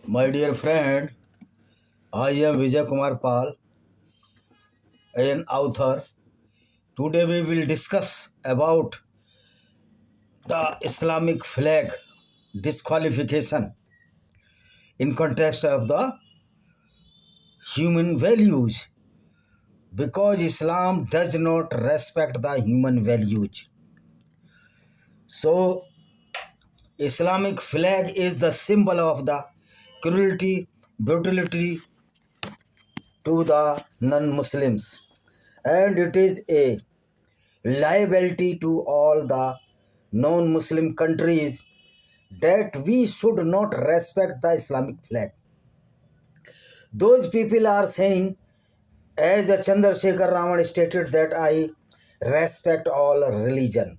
My dear friend, I am Vijay Kumar Pal, an author. Today we will discuss about the Islamic flag disqualification in context of the human values because Islam does not respect the human values. So Islamic flag is the symbol of the cruelty, brutality to the non-Muslims, and it is a liability to all the non-Muslim countries that we should not respect the Islamic flag. Those people are saying, as Chandrasekhar Raman stated, that I respect all religions,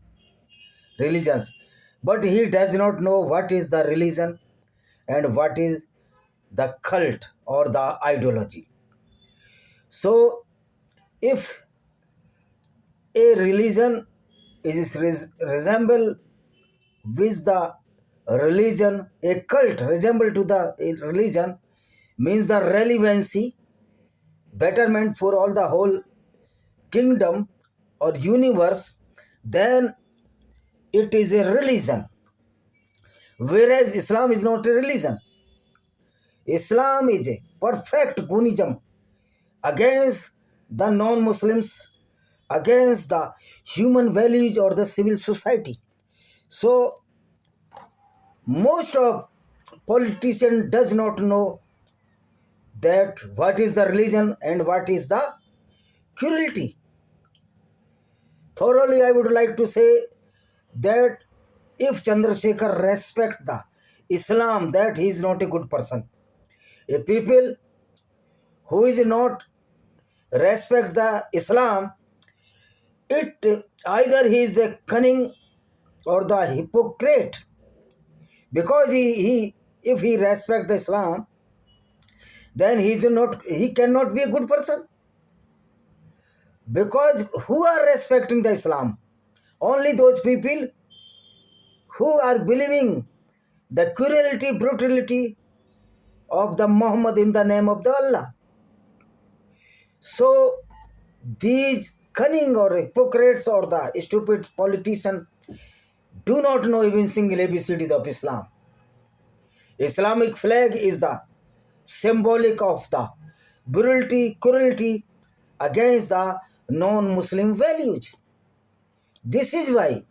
but he does not know what is the religion and what is the cult or the ideology. So, if a religion is resemble with the religion, a cult resemble to the religion means the relevancy, betterment for all the whole kingdom or universe, then it is a religion. Whereas Islam is not a religion. Islam is a perfect gunism against the non-Muslims, against the human values or the civil society. So most of politician does not know that what is the religion and what is the cruelty. Thoroughly, I would like to say that if Chandrasekhar respect the Islam, that he is not a good person. A people who is not respect the Islam, it either he is a cunning or the hypocrite, because he if he respect the Islam, then he cannot be a good person. Because who are respecting the Islam? Only those people who are believing the cruelty, brutality of the Muhammad in the name of the Allah. So these cunning or hypocrites or the stupid politicians do not know even single ABCD of Islam. Islamic flag is the symbolic of the brutality, cruelty against the non-Muslim values. This is why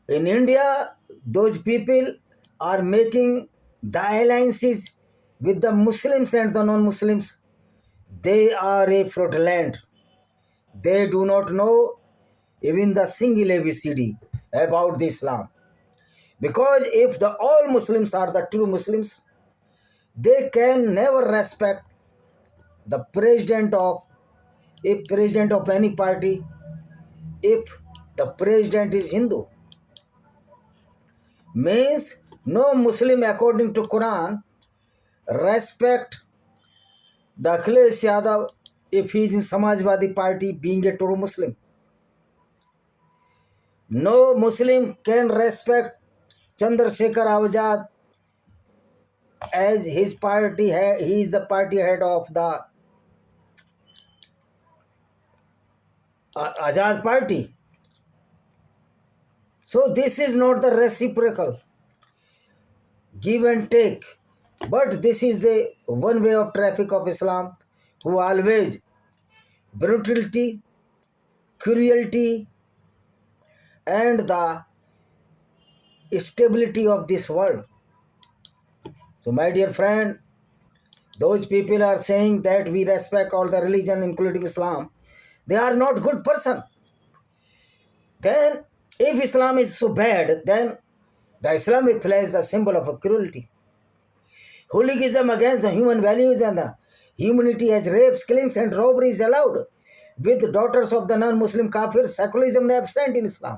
in India, those people are making the alliances with the Muslims and the non-Muslims. They are a fraudulent. They do not know even the single ABCD about the Islam. Because if the all Muslims are the true Muslims, they can never respect the president of any party if the president is Hindu. Means no Muslim according to Quran respect the Akhilesh Yadav if he is in Samajwadi party being a true Muslim. No Muslim can respect Chandrasekhar Azad as his party head. He is the party head of the Azad party. So this is not the reciprocal give and take, but this is the one way of traffic of Islam, who always brutality, cruelty, and the stability of this world. So my dear friend, those people are saying that we respect all the religion including Islam. They are not good person. Then if Islam is so bad, then the Islamic flag is the symbol of a cruelty. Hooliganism against the human values and the humanity as rapes, killings and robberies allowed with daughters of the non-Muslim kafir. Secularism is absent in Islam.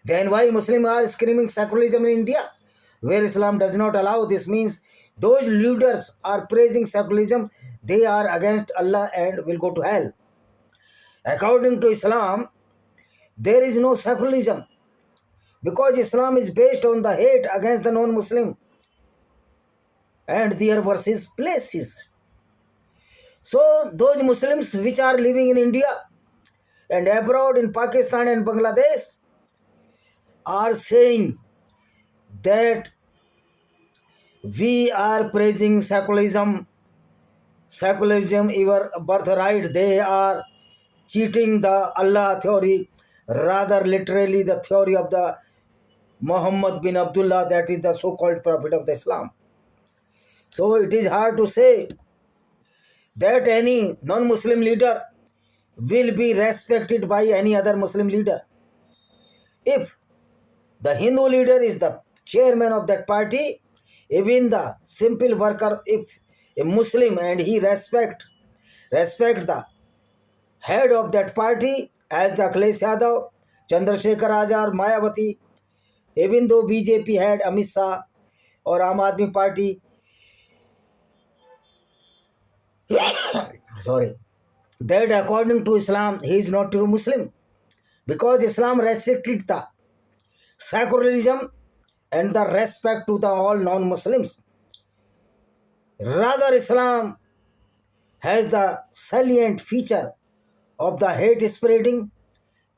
Then why Muslims are screaming secularism in India, where Islam does not allow? This means those leaders are praising secularism. They are against Allah and will go to hell. According to Islam, there is no secularism, because Islam is based on the hate against the non-Muslim. and their versus places. So those Muslims which are living in India and abroad in Pakistan and Bangladesh are saying that we are praising secularism, your birthright. They are cheating the Allah theory, rather literally the theory of the Muhammad bin Abdullah, that is the so-called prophet of the Islam. So it is hard to say that any non-Muslim leader will be respected by any other Muslim leader. If the Hindu leader is the chairman of that party, even the simple worker, if a Muslim and he respect the head of that party as the Akhilesh Yadav, Chandrasekhar Azad, Mayawati, even though BJP had Amit Shah or Aam Aadmi Party, sorry, that according to Islam he is not true Muslim, because Islam restricted the secularism and the respect to the all non-Muslims. Rather, Islam has the salient feature of the hate spreading,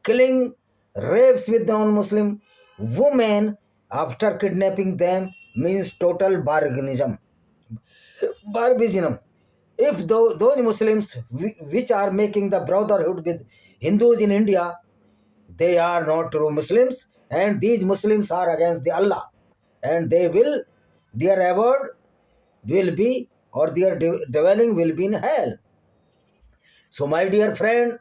killing, rapes with non-Muslim women after kidnapping them, means total barbarism. If those Muslims which are making the brotherhood with Hindus in India, they are not true Muslims, and these Muslims are against the Allah, and their abode will be, or their dwelling will be in hell. So my dear friend,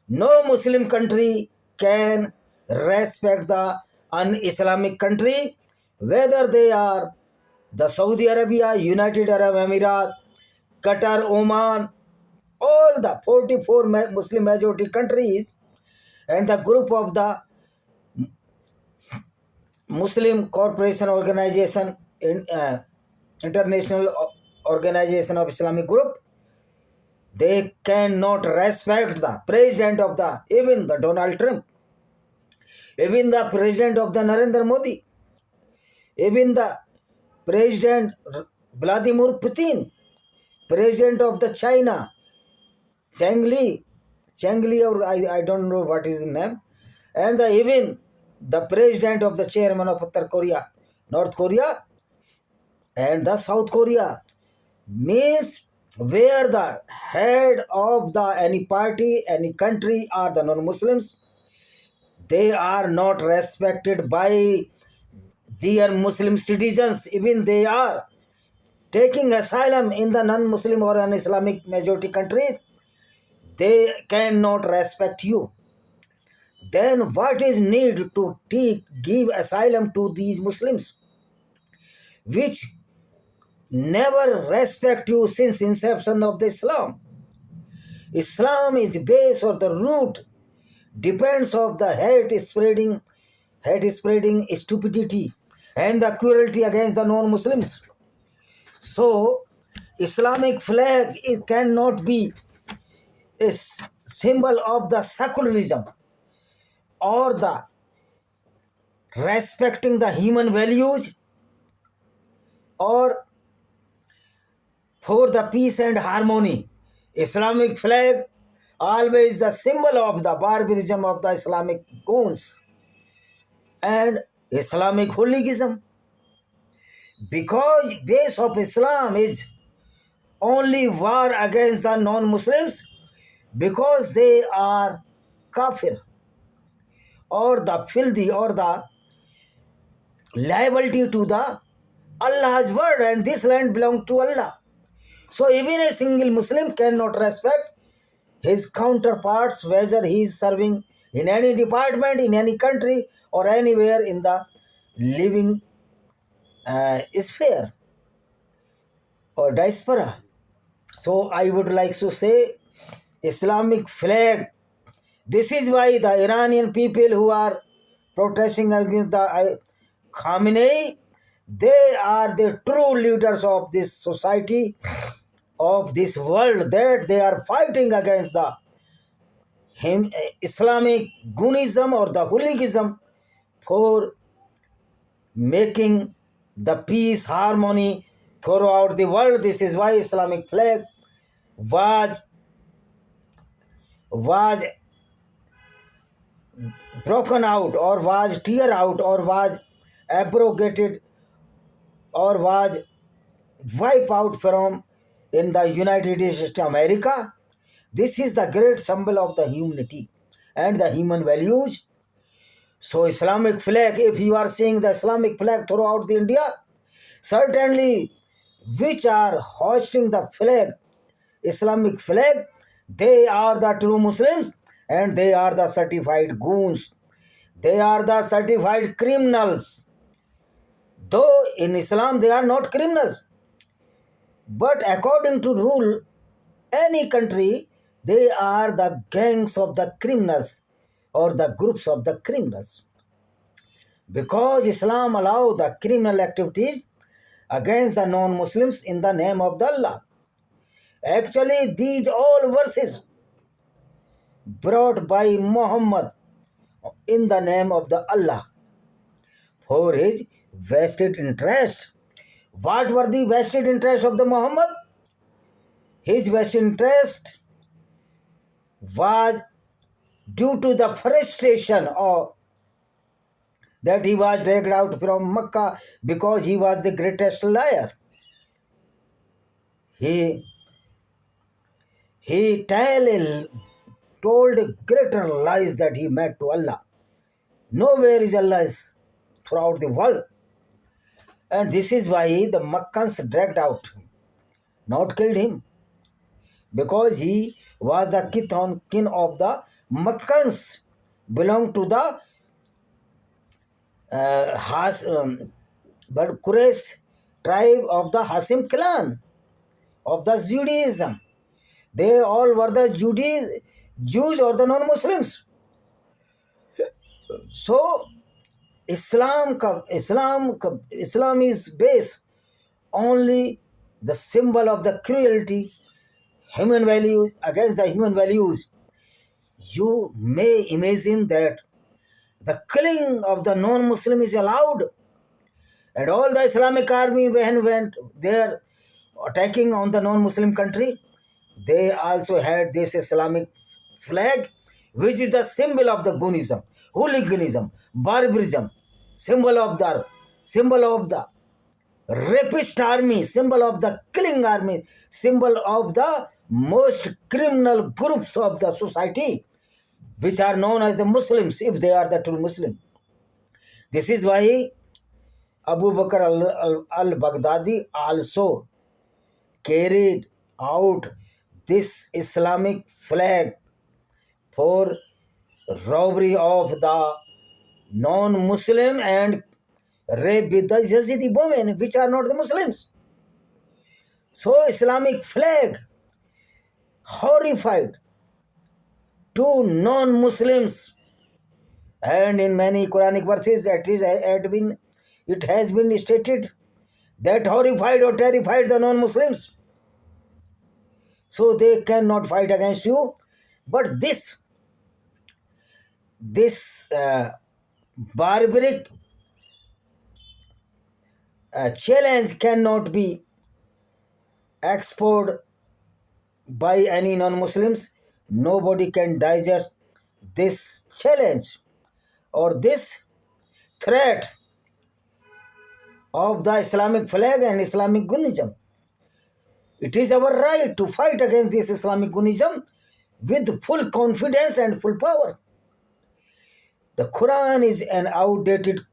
no Muslim country can respect the un-Islamic country, whether they are the Saudi Arabia, United Arab Emirates, Qatar, Oman, all the 44 Muslim majority countries, and the group of the Muslim Cooperation Organization, International Organization of Islamic Group, they cannot respect the president of even the Donald Trump, even the president of the Narendra Modi, even the president Vladimir Putin, president of the China, Cheng Li, or I don't know what is his name, and even the president of the chairman of North Korea, and the South Korea, means where the head of any party, any country are the non-Muslims, they are not respected by their Muslim citizens. Even they are taking asylum in the non-Muslim or un-Islamic majority countries, they cannot respect you. Then what is need to give asylum to these Muslims, which never respect you since inception of the Islam? Islam is base or the root depends of the hate spreading stupidity and the cruelty against the non-Muslims. So Islamic flag cannot be a symbol of the secularism or the respecting the human values or for the peace and harmony. Islamic flag always the symbol of the barbarism of the Islamic goons and Islamic hooliganism, because base of Islam is only war against the non-Muslims, because they are kafir or the filthy or the liability to the Allah's word, and this land belongs to Allah. So even a single Muslim cannot respect his counterparts, whether he is serving in any department, in any country, or anywhere in the living sphere or diaspora. So I would like to say Islamic flag. This is why the Iranian people who are protesting against the Khamenei, they are the true leaders of this society, of this world, that they are fighting against the Islamic Gunism or the hooliganism for making the peace, harmony, throughout the world. This is why Islamic flag was was broken out, or was tear out, or was abrogated, or was wiped out from in the United States of America. This is the great symbol of the humanity and the human values. So Islamic flag, if you are seeing the Islamic flag throughout the India, certainly which are hoisting the flag, Islamic flag, they are the true Muslims, and they are the certified goons. They are the certified criminals. Though in Islam they are not criminals, but according to rule, any country, they are the gangs of the criminals or the groups of the criminals. Because Islam allows the criminal activities against the non-Muslims in the name of the Allah. Actually, these all verses brought by Muhammad in the name of the Allah for his vested interest. What were the vested interests of the Muhammad? His vested interest was due to the frustration of that he was dragged out from Mecca because he was the greatest liar. He told greater lies that he made to Allah. Nowhere is Allah is throughout the world. And this is why the Meccans dragged out, not killed him, because he was the kin of the Meccans, belonged to the but Quraysh tribe of the Hasim clan of the Judaism. They all were the Jews or the non-Muslims. So Islam is based only the symbol of the cruelty, human values against the human values. You may imagine that the killing of the non-Muslim is allowed, and all the Islamic army when went there attacking on the non-Muslim country, they also had this Islamic flag, which is the symbol of the Goonism, hooliganism, barbarism, symbol of the rapist army, symbol of the killing army, symbol of the most criminal groups of the society, which are known as the Muslims, if they are the true Muslim. This is why Abu Bakr al-Baghdadi also carried out this Islamic flag for robbery of the non-Muslim and rape with the Yazidi women, which are not the Muslims. So Islamic flag horrified to non-Muslims, and in many Quranic verses it has been stated that horrified or terrified the non-Muslims, so they cannot fight against you. But this barbaric challenge cannot be exported by any non-Muslims. Nobody can digest this challenge or this threat of the Islamic flag and Islamic Goonism. It is our right to fight against this Islamic Goonism with full confidence and full power. The Quran is an outdated